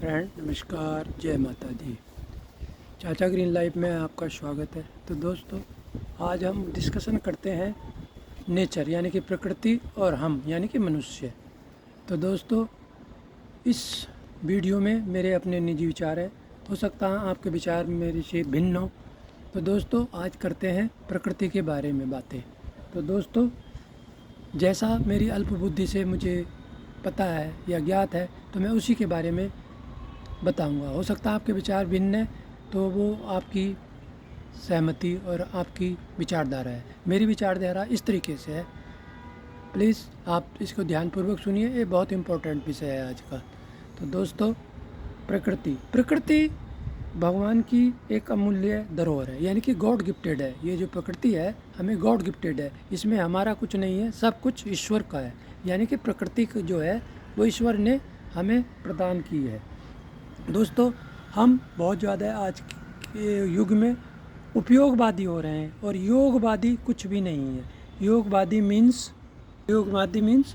Friend नमस्कार, जय माता दी। चाचा ग्रीन लाइफ में आपका स्वागत है। तो दोस्तों, आज हम डिस्कशन करते हैं नेचर यानी कि प्रकृति और हम यानी कि मनुष्य। तो दोस्तों, इस वीडियो में मेरे अपने निजी विचार है, हो सकता है आपके विचार मेरे से भिन्न हो। तो दोस्तों, आज करते हैं प्रकृति के बारे में बातें। तो दोस्तों, जैसा मेरी अल्प बुद्धि से मुझे पता है या ज्ञात है, तो मैं उसी के बारे में बताऊंगा। हो सकता है आपके विचार भिन्न है, तो वो आपकी सहमति और आपकी विचारधारा है। मेरी विचारधारा इस तरीके से है, प्लीज़ आप इसको ध्यानपूर्वक सुनिए। ये बहुत इम्पोर्टेंट विषय है आज का। तो दोस्तों, प्रकृति भगवान की एक अमूल्य धरोहर है, यानी कि गॉड गिफ्टेड है। ये जो प्रकृति है हमें गॉड गिफ्टेड है, इसमें हमारा कुछ नहीं है, सब कुछ ईश्वर का है। यानी कि प्रकृति जो है वो ईश्वर ने हमें प्रदान की है। दोस्तों, हम बहुत ज़्यादा आज के युग में उपयोगवादी हो रहे हैं, और योगवादी कुछ भी नहीं है। योगवादी मीन्स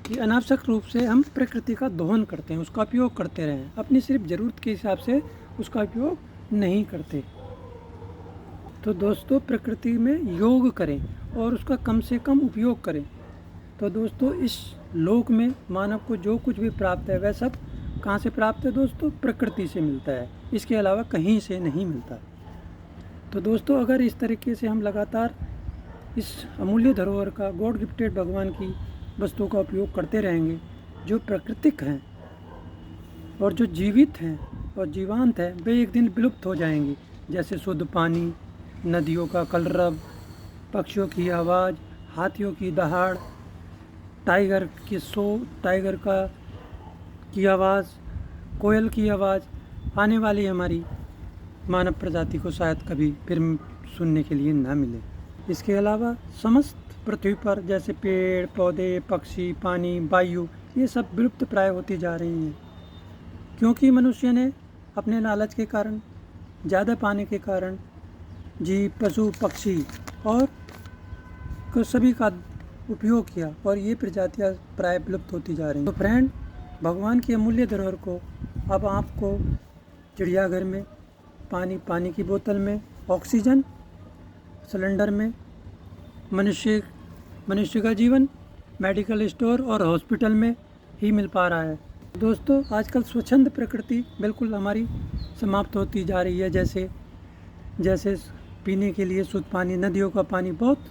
कि अनावश्यक रूप से हम प्रकृति का दोहन करते हैं, उसका उपयोग करते रहें, अपनी सिर्फ ज़रूरत के हिसाब से उसका उपयोग नहीं करते। तो दोस्तों, प्रकृति में योग करें और उसका कम से कम उपयोग करें। तो दोस्तों, इस लोक में मानव को जो कुछ भी प्राप्त है वह सब कहाँ से प्राप्त है दोस्तों? प्रकृति से मिलता है, इसके अलावा कहीं से नहीं मिलता। तो दोस्तों, अगर इस तरीके से हम लगातार इस अमूल्य धरोहर का, गॉड गिफ्टेड भगवान की वस्तुओं का उपयोग करते रहेंगे, जो प्राकृतिक हैं और जो जीवित हैं और जीवांत हैं, वे एक दिन विलुप्त हो जाएंगी। जैसे शुद्ध पानी, नदियों का कलरव, पक्षियों की आवाज़, हाथियों की दहाड़, टाइगर की आवाज़, कोयल की आवाज़ आने वाली हमारी मानव प्रजाति को शायद कभी फिर सुनने के लिए ना मिले। इसके अलावा समस्त पृथ्वी पर जैसे पेड़ पौधे, पक्षी, पानी, वायु, ये सब विलुप्त प्राय होती जा रही हैं, क्योंकि मनुष्य ने अपने लालच के कारण, ज़्यादा पाने के कारण जीव, पशु, पक्षी और सभी का उपयोग किया, और ये प्रजातियाँ प्राय विलुप्त होती जा रही हैं। तो फ्रेंड, भगवान की अमूल्य धरोहर को अब आपको चिड़ियाघर में, पानी की बोतल में, ऑक्सीजन सिलेंडर में, मनुष्य का जीवन मेडिकल स्टोर और हॉस्पिटल में ही मिल पा रहा है। दोस्तों, आजकल स्वच्छंद प्रकृति बिल्कुल हमारी समाप्त होती जा रही है। जैसे पीने के लिए शुद्ध पानी, नदियों का पानी बहुत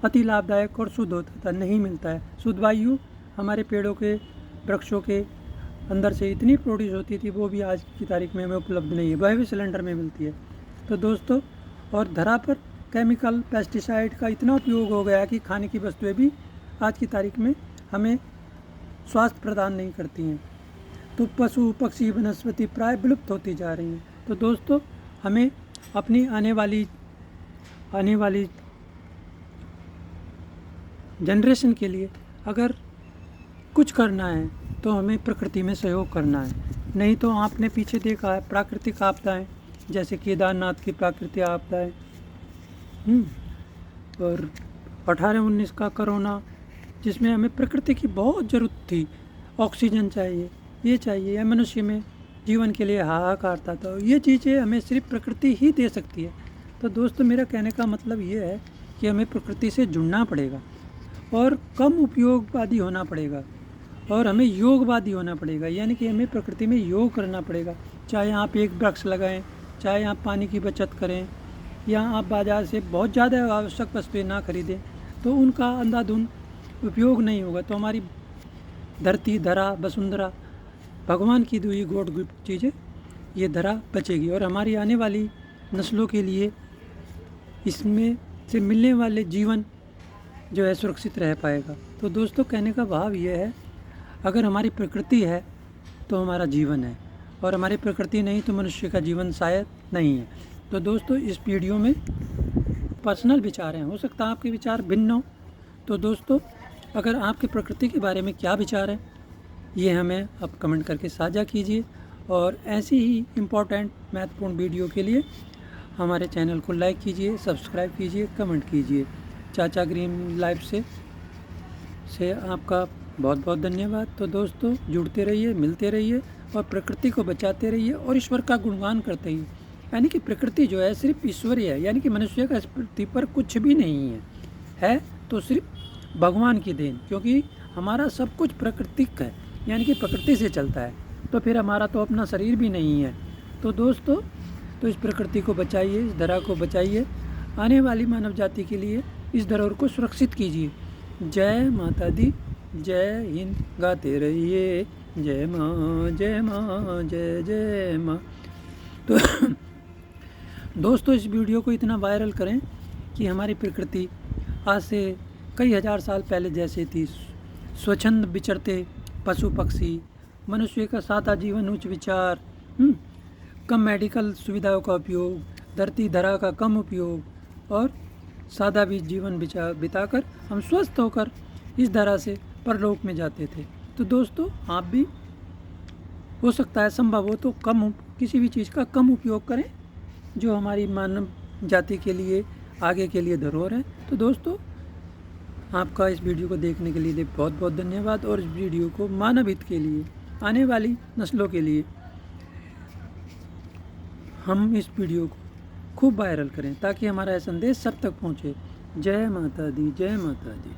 अति लाभदायक और शुद्ध होता था, नहीं मिलता है। शुद्ध वायु हमारे पेड़ों के, वृक्षों के अंदर से इतनी प्रोड्यूस होती थी, वो भी आज की तारीख में हमें उपलब्ध नहीं है, वह भी सिलेंडर में मिलती है। तो दोस्तों, और धरा पर केमिकल, पेस्टिसाइड का इतना उपयोग हो गया कि खाने की वस्तुएं भी आज की तारीख में हमें स्वास्थ्य प्रदान नहीं करती हैं। तो पशु, पक्षी, वनस्पति प्राय विलुप्त होती जा रही हैं। तो दोस्तों, हमें अपनी आने वाली जनरेशन के लिए अगर कुछ करना है तो हमें प्रकृति में सहयोग करना है। नहीं तो आपने पीछे देखा है प्राकृतिक आपदाएं, जैसे केदारनाथ की प्राकृतिक आपदाएं, और 18-19 का कोरोना, जिसमें हमें प्रकृति की बहुत ज़रूरत थी। ऑक्सीजन चाहिए, ये चाहिए, या मनुष्य में जीवन के लिए हाहाकार था। तो ये चीज़ें हमें सिर्फ प्रकृति ही दे सकती है। तो दोस्तों, मेरा कहने का मतलब ये है कि हमें प्रकृति से जुड़ना पड़ेगा और कम उपयोगवादी होना पड़ेगा, और हमें योगवादी होना पड़ेगा। यानी कि हमें प्रकृति में योग करना पड़ेगा। चाहे आप एक वृक्ष लगाएं, चाहे आप पानी की बचत करें, या आप बाज़ार से बहुत ज़्यादा आवश्यक वस्तुएं ना खरीदें, तो उनका अंधाधुंध उपयोग नहीं होगा। तो हमारी धरती, धरा, वसुंधरा, भगवान की दी गॉड गिफ्ट चीज़ें, ये धरा बचेगी, और हमारी आने वाली नस्लों के लिए इसमें से मिलने वाले जीवन जो है सुरक्षित रह पाएगा। तो दोस्तों, कहने का भाव ये है, अगर हमारी प्रकृति है तो हमारा जीवन है, और हमारी प्रकृति नहीं तो मनुष्य का जीवन शायद नहीं है। तो दोस्तों, इस वीडियो में पर्सनल विचार हैं, हो सकता है आपके विचार भिन्न हो। तो दोस्तों, अगर आपके प्रकृति के बारे में क्या विचार है, ये हमें आप कमेंट करके साझा कीजिए, और ऐसी ही इम्पोर्टेंट महत्वपूर्ण वीडियो के लिए हमारे चैनल को लाइक कीजिए, सब्सक्राइब कीजिए, कमेंट कीजिए। चाचा ग्रीन लाइफ से आपका बहुत बहुत धन्यवाद। तो दोस्तों जुड़ते रहिए, मिलते रहिए और प्रकृति को बचाते रहिए और ईश्वर का गुणगान करते रहिए। यानी कि प्रकृति जो है सिर्फ ईश्वरीय है, यानी कि मनुष्य का इस पृथ्वी पर कुछ भी नहीं है तो सिर्फ भगवान की देन, क्योंकि हमारा सब कुछ प्राकृतिक है, यानी कि प्रकृति से चलता है। तो फिर हमारा तो अपना शरीर भी नहीं है। तो दोस्तों तो इस प्रकृति को बचाइए, इस धरा को बचाइए, आने वाली मानव जाति के लिए इस धरोहर को सुरक्षित कीजिए। जय माता दी, जय हिंद, गाते रहिए जय माँ जय माँ जय जय माँ। तो दोस्तों इस वीडियो को इतना वायरल करें कि हमारी प्रकृति आज से कई हज़ार साल पहले जैसे थी, स्वच्छंद विचरते पशु पक्षी, मनुष्य का सादा जीवन, उच्च विचार, कम मेडिकल सुविधाओं का उपयोग, धरती धरा का कम उपयोग और सादा भी जीवन बिताकर हम स्वस्थ होकर इस धरा से परलोक में जाते थे। तो दोस्तों आप भी हो सकता है संभव हो तो किसी भी चीज़ का कम उपयोग करें जो हमारी मानव जाति के लिए आगे के लिए धरोहर है। तो दोस्तों आपका इस वीडियो को देखने के लिए बहुत बहुत धन्यवाद और इस वीडियो को मानव हित के लिए, आने वाली नस्लों के लिए हम इस वीडियो को खूब वायरल करें ताकि हमारा यह संदेश सब तक पहुँचे। जय माता दी, जय माता दी।